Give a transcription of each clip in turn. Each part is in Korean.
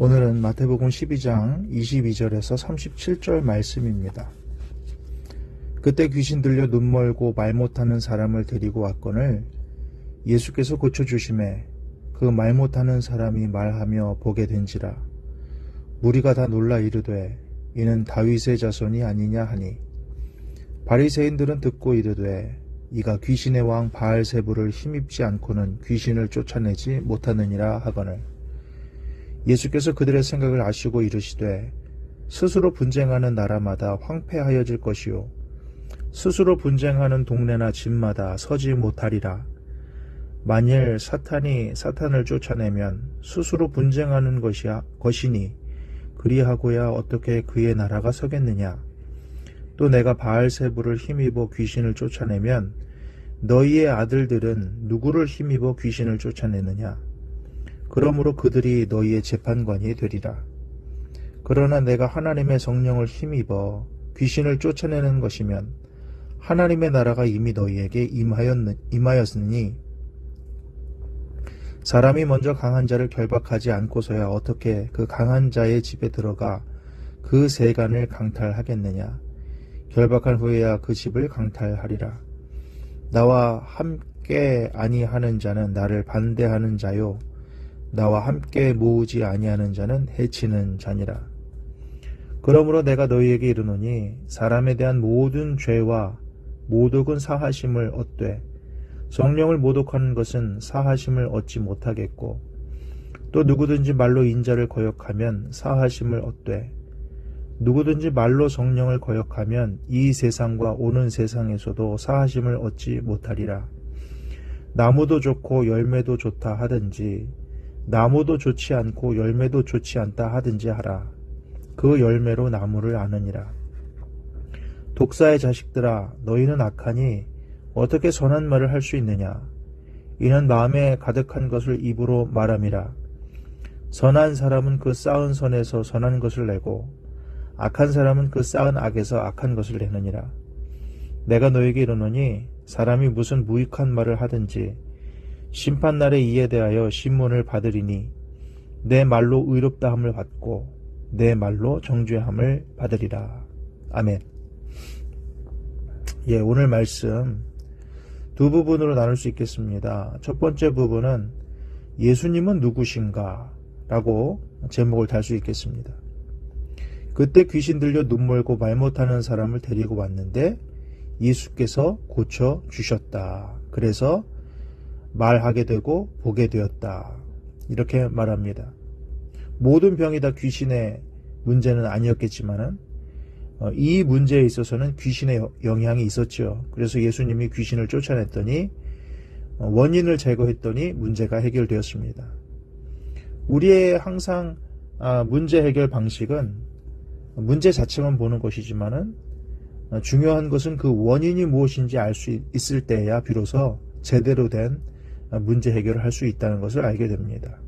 오늘은 마태복음 12장 22절에서 37절 말씀입니다. 그때 귀신 들려 눈 멀고 말 못하는 사람을 데리고 왔거늘 예수께서 고쳐주심에 그 말 못하는 사람이 말하며 보게 된지라. 무리가 다 놀라 이르되 이는 다윗의 자손이 아니냐 하니, 바리새인들은 듣고 이르되 이가 귀신의 왕 바알세불을 힘입지 않고는 귀신을 쫓아내지 못하느니라 하거늘, 예수께서 그들의 생각을 아시고 이르시되 스스로 분쟁하는 나라마다 황폐하여질 것이요 스스로 분쟁하는 동네나 집마다 서지 못하리라. 만일 사탄이 사탄을 쫓아내면 스스로 분쟁하는 것이니 그리하고야 어떻게 그의 나라가 서겠느냐. 또 내가 바알세불을 힘입어 귀신을 쫓아내면 너희의 아들들은 누구를 힘입어 귀신을 쫓아내느냐. 그러므로 그들이 너희의 재판관이 되리라. 그러나 내가 하나님의 성령을 힘입어 귀신을 쫓아내는 것이면 하나님의 나라가 이미 너희에게 임하였으니, 사람이 먼저 강한 자를 결박하지 않고서야 어떻게 그 강한 자의 집에 들어가 그 세간을 강탈하겠느냐. 결박한 후에야 그 집을 강탈하리라. 나와 함께 아니하는 자는 나를 반대하는 자요 나와 함께 모으지 아니하는 자는 해치는 자니라. 그러므로 내가 너희에게 이르노니 사람에 대한 모든 죄와 모독은 사하심을 얻되 성령을 모독하는 것은 사하심을 얻지 못하겠고, 또 누구든지 말로 인자를 거역하면 사하심을 얻되 누구든지 말로 성령을 거역하면 이 세상과 오는 세상에서도 사하심을 얻지 못하리라. 나무도 좋고 열매도 좋다 하든지 나무도 좋지 않고 열매도 좋지 않다 하든지 하라. 그 열매로 나무를 아느니라. 독사의 자식들아, 너희는 악하니 어떻게 선한 말을 할 수 있느냐. 이는 마음에 가득한 것을 입으로 말함이라. 선한 사람은 그 쌓은 선에서 선한 것을 내고 악한 사람은 그 쌓은 악에서 악한 것을 내느니라. 내가 너에게 이르노니 사람이 무슨 무익한 말을 하든지 심판날에 이에 대하여 신문을 받으리니 내 말로 의롭다함을 받고 내 말로 정죄함을 받으리라. 아멘. 오늘 말씀 두 부분으로 나눌 수 있겠습니다. 첫 번째 부분은 예수님은 누구신가? 라고 제목을 달 수 있겠습니다. 그때 귀신 들려 눈 멀고 말 못하는 사람을 데리고 왔는데 예수께서 고쳐주셨다. 그래서 말하게 되고 보게 되었다. 이렇게 말합니다. 모든 병이 다 귀신의 문제는 아니었겠지만은 이 문제에 있어서는 귀신의 영향이 있었죠. 그래서 예수님이 귀신을 쫓아냈더니 원인을 제거했더니 문제가 해결되었습니다. 우리의 항상 문제 해결 방식은 문제 자체만 보는 것이지만은 중요한 것은 그 원인이 무엇인지 알 수 있을 때야 비로소 제대로 된 문제 해결을 할 수 있다는 것을 알게 됩니다.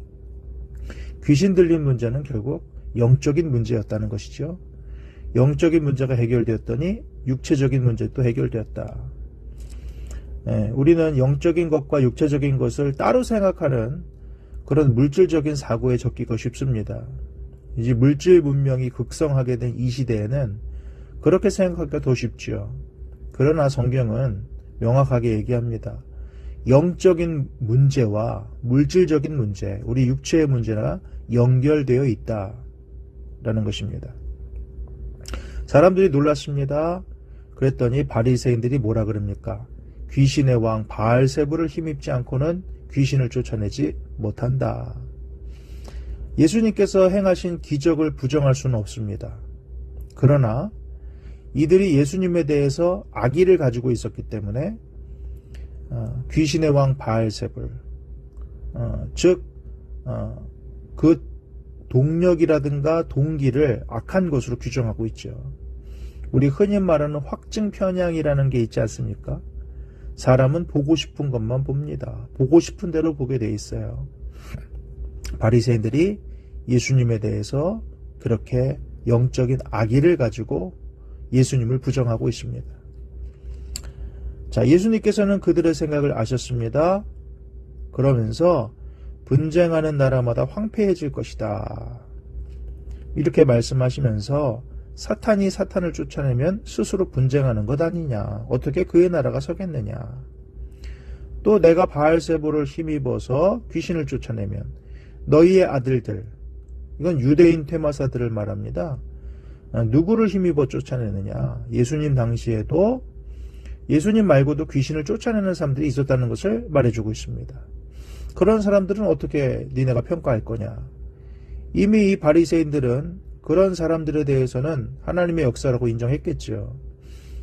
귀신 들린 문제는 결국 영적인 문제였다는 것이죠. 영적인 문제가 해결되었더니 육체적인 문제도 해결되었다. 우리는 영적인 것과 육체적인 것을 따로 생각하는 그런 물질적인 사고에 젖기가 쉽습니다. 이제 물질 문명이 극성하게 된 이 시대에는 그렇게 생각하기가 더 쉽죠. 그러나 성경은 명확하게 얘기합니다. 영적인 문제와 물질적인 문제, 우리 육체의 문제가 연결되어 있다라는 것입니다. 사람들이 놀랐습니다. 그랬더니 바리새인들이 뭐라 그럽니까? 귀신의 왕 바알세불을 힘입지 않고는 귀신을 쫓아내지 못한다. 예수님께서 행하신 기적을 부정할 수는 없습니다. 그러나 이들이 예수님에 대해서 악의를 가지고 있었기 때문에 귀신의 왕 바알세불, 즉 그 동력이라든가 동기를 악한 것으로 규정하고 있죠. 우리 흔히 말하는 확증 편향이라는 게 있지 않습니까? 사람은 보고 싶은 것만 봅니다. 보고 싶은 대로 보게 돼 있어요. 바리새인들이 예수님에 대해서 그렇게 영적인 악의를 가지고 예수님을 부정하고 있습니다. 자, 예수님께서는 그들의 생각을 아셨습니다. 그러면서 분쟁하는 나라마다 황폐해질 것이다 이렇게 말씀하시면서 사탄이 사탄을 쫓아내면 스스로 분쟁하는 것 아니냐. 어떻게 그의 나라가 서겠느냐. 또 내가 바알세보를 힘입어서 귀신을 쫓아내면 너희의 아들들, 이건 유대인 퇴마사들을 말합니다. 누구를 힘입어 쫓아내느냐. 예수님 당시에도 예수님 말고도 귀신을 쫓아내는 사람들이 있었다는 것을 말해주고 있습니다. 그런 사람들은 어떻게 니네가 평가할 거냐. 이미 이 바리새인들은 그런 사람들에 대해서는 하나님의 역사라고 인정했겠죠.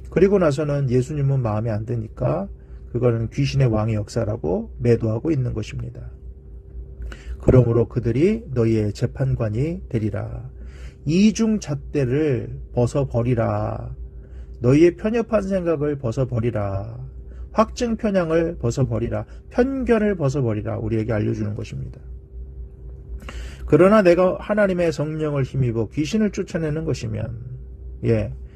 그리고 나서는 예수님은 마음에 안 드니까 그거는 귀신의 왕의 역사라고 매도하고 있는 것입니다. 그러므로 그들이 너희의 재판관이 되리라. 이중잣대를 벗어버리라. 너희의 편협한 생각을 벗어버리라. 확증 편향을 벗어버리라. 편견을 벗어버리라. 우리에게 알려주는 것입니다. 그러나 내가 하나님의 성령을 힘입어 귀신을 쫓아내는 것이면,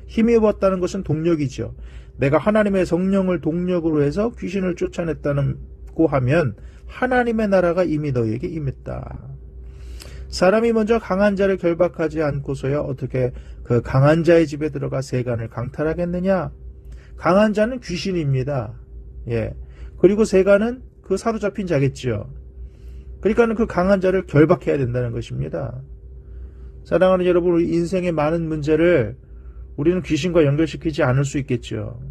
힘입었다는 것은 동력이죠. 내가 하나님의 성령을 동력으로 해서 귀신을 쫓아냈다고 하면 하나님의 나라가 이미 너희에게 임했다. 사람이 먼저 강한 자를 결박하지 않고서야 어떻게 그 강한 자의 집에 들어가 세간을 강탈하겠느냐? 강한 자는 귀신입니다. 그리고 세간은 그 사로잡힌 자겠지요. 그러니까 그 강한 자를 결박해야 된다는 것입니다. 사랑하는 여러분, 우리 인생의 많은 문제를 우리는 귀신과 연결시키지 않을 수 있겠죠.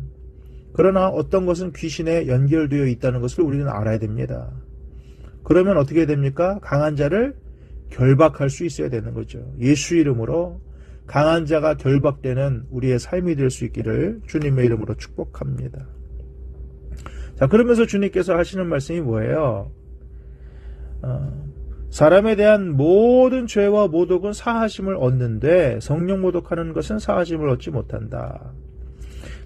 그러나 어떤 것은 귀신에 연결되어 있다는 것을 우리는 알아야 됩니다. 그러면 어떻게 됩니까? 강한 자를 결박할 수 있어야 되는 거죠. 예수 이름으로 강한 자가 결박되는 우리의 삶이 될 수 있기를 주님의 이름으로 축복합니다. 자, 그러면서 주님께서 하시는 말씀이 뭐예요? 사람에 대한 모든 죄와 모독은 사하심을 얻는데 성령 모독하는 것은 사하심을 얻지 못한다.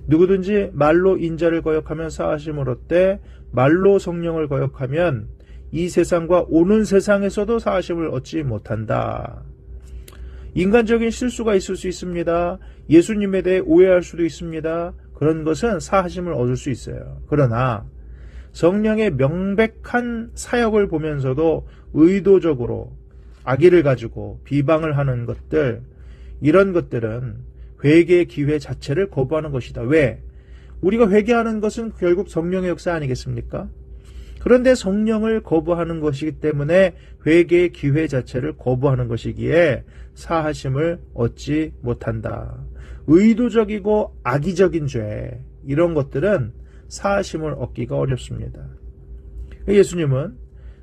누구든지 말로 인자를 거역하면 사하심을 얻되 말로 성령을 거역하면 이 세상과 오는 세상에서도 사하심을 얻지 못한다. 인간적인 실수가 있을 수 있습니다. 예수님에 대해 오해할 수도 있습니다. 그런 것은 사하심을 얻을 수 있어요. 그러나 성령의 명백한 사역을 보면서도 의도적으로 악의를 가지고 비방을 하는 것들, 이런 것들은 회개의 기회 자체를 거부하는 것이다. 왜? 우리가 회개하는 것은 결국 성령의 역사 아니겠습니까? 그런데 성령을 거부하는 것이기 때문에 회개의 기회 자체를 거부하는 것이기에 사하심을 얻지 못한다. 의도적이고 악의적인 죄, 이런 것들은 사하심을 얻기가 어렵습니다. 예수님은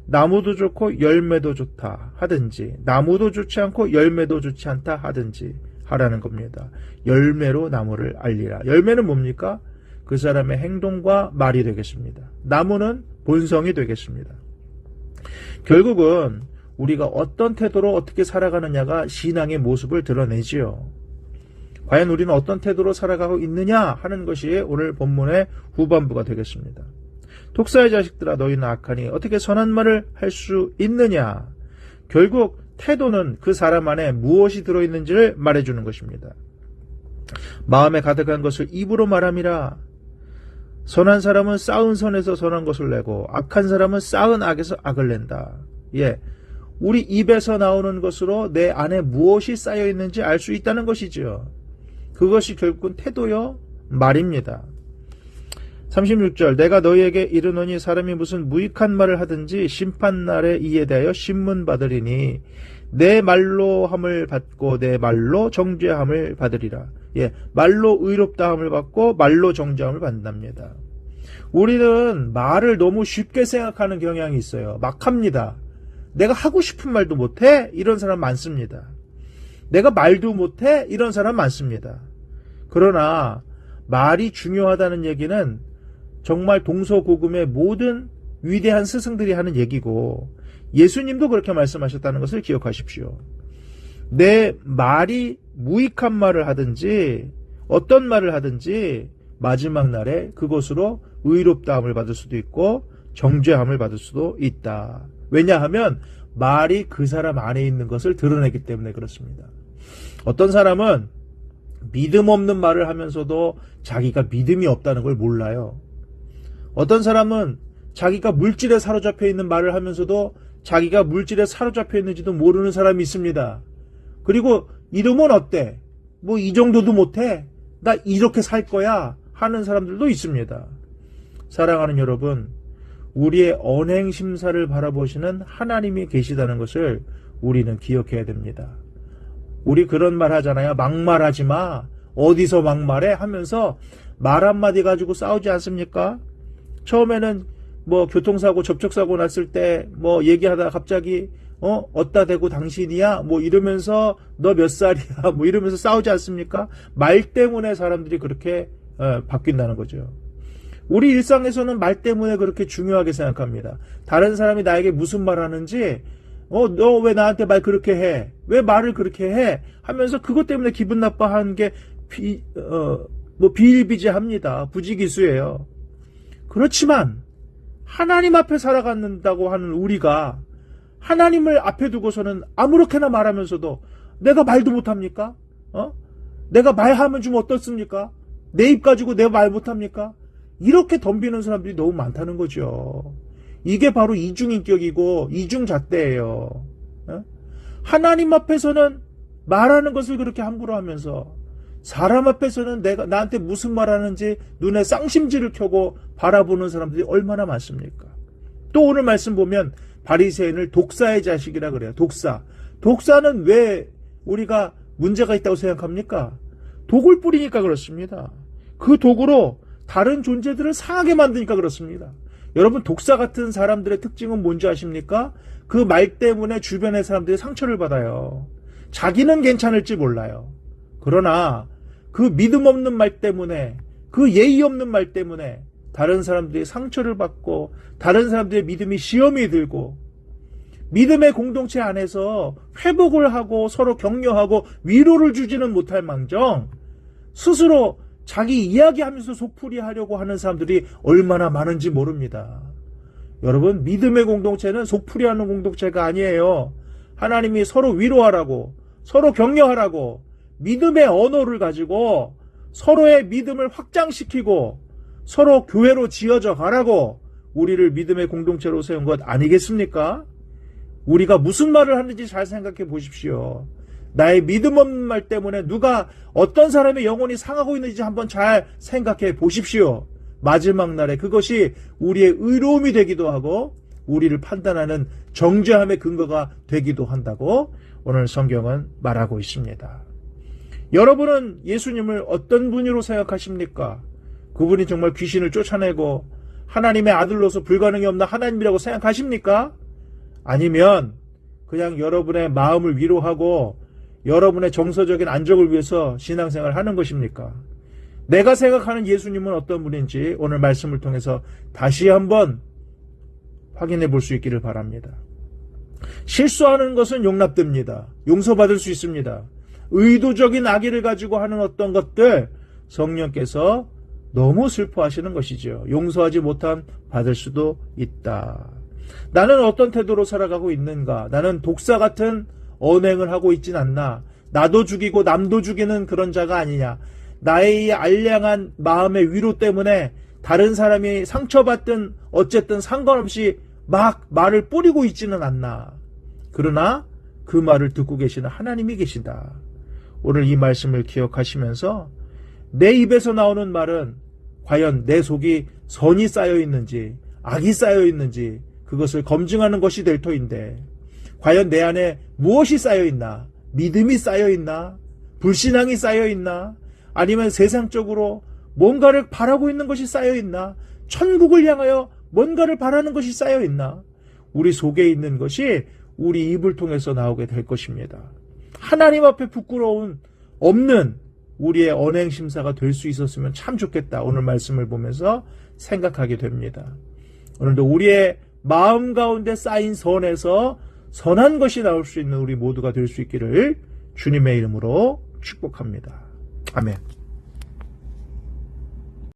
나무도 좋고 열매도 좋다 하든지 나무도 좋지 않고 열매도 좋지 않다 하든지 하라는 겁니다. 열매로 나무를 알리라. 열매는 뭡니까? 그 사람의 행동과 말이 되겠습니다. 나무는 본성이 되겠습니다. 결국은 우리가 어떤 태도로 어떻게 살아가느냐가 신앙의 모습을 드러내지요. 과연 우리는 어떤 태도로 살아가고 있느냐 하는 것이 오늘 본문의 후반부가 되겠습니다. 독사의 자식들아, 너희는 악하니 어떻게 선한 말을 할 수 있느냐. 결국 태도는 그 사람 안에 무엇이 들어있는지를 말해주는 것입니다. 마음에 가득한 것을 입으로 말함이라. 선한 사람은 쌓은 선에서 선한 것을 내고 악한 사람은 쌓은 악에서 악을 낸다. 우리 입에서 나오는 것으로 내 안에 무엇이 쌓여 있는지 알 수 있다는 것이죠. 그것이 결국은 태도요 말입니다. 36절 내가 너희에게 이르노니 사람이 무슨 무익한 말을 하든지 심판날에 이에 대하여 신문받으리니 내 말로 함을 받고 내 말로 정죄함을 받으리라. 말로 의롭다함을 받고 말로 정죄함을 받는답니다. 우리는 말을 너무 쉽게 생각하는 경향이 있어요. 막 합니다. 내가 하고 싶은 말도 못해? 이런 사람 많습니다. 내가 말도 못해? 이런 사람 많습니다. 그러나 말이 중요하다는 얘기는 정말 동서고금의 모든 위대한 스승들이 하는 얘기고 예수님도 그렇게 말씀하셨다는 것을 기억하십시오. 내 말이 무익한 말을 하든지 어떤 말을 하든지 마지막 날에 그것으로 의롭다함을 받을 수도 있고 정죄함을 받을 수도 있다. 왜냐하면 말이 그 사람 안에 있는 것을 드러내기 때문에 그렇습니다. 어떤 사람은 믿음 없는 말을 하면서도 자기가 믿음이 없다는 걸 몰라요. 어떤 사람은 자기가 물질에 사로잡혀 있는 말을 하면서도 자기가 물질에 사로잡혀 있는지도 모르는 사람이 있습니다. 그리고 이름은 어때? 뭐 이 정도도 못해? 나 이렇게 살 거야 하는 사람들도 있습니다. 사랑하는 여러분, 우리의 언행심사를 바라보시는 하나님이 계시다는 것을 우리는 기억해야 됩니다. 우리 그런 말 하잖아요. 막말하지 마. 어디서 막말해? 하면서 말 한마디 가지고 싸우지 않습니까? 처음에는 뭐 교통사고, 접촉사고 났을 때 뭐 얘기하다가 갑자기 어따 대고 당신이야? 뭐 이러면서 너 몇 살이야? 뭐 이러면서 싸우지 않습니까? 말 때문에 사람들이 그렇게 바뀐다는 거죠. 우리 일상에서는 말 때문에 그렇게 중요하게 생각합니다. 다른 사람이 나에게 무슨 말 하는지, 너 왜 나한테 말 그렇게 해? 왜 말을 그렇게 해? 하면서 그것 때문에 기분 나빠하는 게 비일비재합니다. 부지기수예요. 그렇지만 하나님 앞에 살아간다고 하는 우리가 하나님을 앞에 두고서는 아무렇게나 말하면서도 내가 말도 못합니까? 내가 말하면 좀 어떻습니까? 내 입 가지고 내가 말 못합니까? 이렇게 덤비는 사람들이 너무 많다는 거죠. 이게 바로 이중인격이고 이중잣대예요. 하나님 앞에서는 말하는 것을 그렇게 함부로 하면서 사람 앞에서는 내가 나한테 무슨 말하는지 눈에 쌍심지를 켜고 바라보는 사람들이 얼마나 많습니까? 또 오늘 말씀 보면 바리새인을 독사의 자식이라 그래요. 독사는 왜 우리가 문제가 있다고 생각합니까? 독을 뿌리니까 그렇습니다. 그 독으로 다른 존재들을 상하게 만드니까 그렇습니다. 여러분, 독사 같은 사람들의 특징은 뭔지 아십니까? 그 말 때문에 주변의 사람들이 상처를 받아요. 자기는 괜찮을지 몰라요. 그러나 그 믿음 없는 말 때문에, 그 예의 없는 말 때문에 다른 사람들이 상처를 받고 다른 사람들의 믿음이 시험이 들고 믿음의 공동체 안에서 회복을 하고 서로 격려하고 위로를 주지는 못할 망정 스스로 자기 이야기하면서 속풀이하려고 하는 사람들이 얼마나 많은지 모릅니다. 여러분, 믿음의 공동체는 속풀이하는 공동체가 아니에요. 하나님이 서로 위로하라고, 서로 격려하라고 믿음의 언어를 가지고 서로의 믿음을 확장시키고 서로 교회로 지어져 가라고 우리를 믿음의 공동체로 세운 것 아니겠습니까? 우리가 무슨 말을 하는지 잘 생각해 보십시오. 나의 믿음 없는 말 때문에 누가 어떤 사람의 영혼이 상하고 있는지 한번 잘 생각해 보십시오. 마지막 날에 그것이 우리의 의로움이 되기도 하고 우리를 판단하는 정죄함의 근거가 되기도 한다고 오늘 성경은 말하고 있습니다. 여러분은 예수님을 어떤 분으로 생각하십니까? 그분이 정말 귀신을 쫓아내고 하나님의 아들로서 불가능이 없는 하나님이라고 생각하십니까? 아니면 그냥 여러분의 마음을 위로하고 여러분의 정서적인 안정을 위해서 신앙생활을 하는 것입니까? 내가 생각하는 예수님은 어떤 분인지 오늘 말씀을 통해서 다시 한번 확인해 볼 수 있기를 바랍니다. 실수하는 것은 용납됩니다. 용서받을 수 있습니다. 의도적인 악의를 가지고 하는 어떤 것들 성령께서 너무 슬퍼하시는 것이죠. 용서하지 못한 받을 수도 있다. 나는 어떤 태도로 살아가고 있는가? 나는 독사 같은 언행을 하고 있진 않나? 나도 죽이고 남도 죽이는 그런 자가 아니냐? 나의 이 알량한 마음의 위로 때문에 다른 사람이 상처받든 어쨌든 상관없이 막 말을 뿌리고 있지는 않나? 그러나 그 말을 듣고 계시는 하나님이 계시다. 오늘 이 말씀을 기억하시면서 내 입에서 나오는 말은 과연 내 속이 선이 쌓여 있는지 악이 쌓여 있는지 그것을 검증하는 것이 될 터인데 과연 내 안에 무엇이 쌓여 있나? 믿음이 쌓여 있나? 불신앙이 쌓여 있나? 아니면 세상적으로 뭔가를 바라고 있는 것이 쌓여 있나? 천국을 향하여 뭔가를 바라는 것이 쌓여 있나? 우리 속에 있는 것이 우리 입을 통해서 나오게 될 것입니다. 하나님 앞에 부끄러운 없는 우리의 언행심사가 될 수 있었으면 참 좋겠다. 오늘 말씀을 보면서 생각하게 됩니다. 오늘도 우리의 마음 가운데 쌓인 선에서 선한 것이 나올 수 있는 우리 모두가 될 수 있기를 주님의 이름으로 축복합니다. 아멘.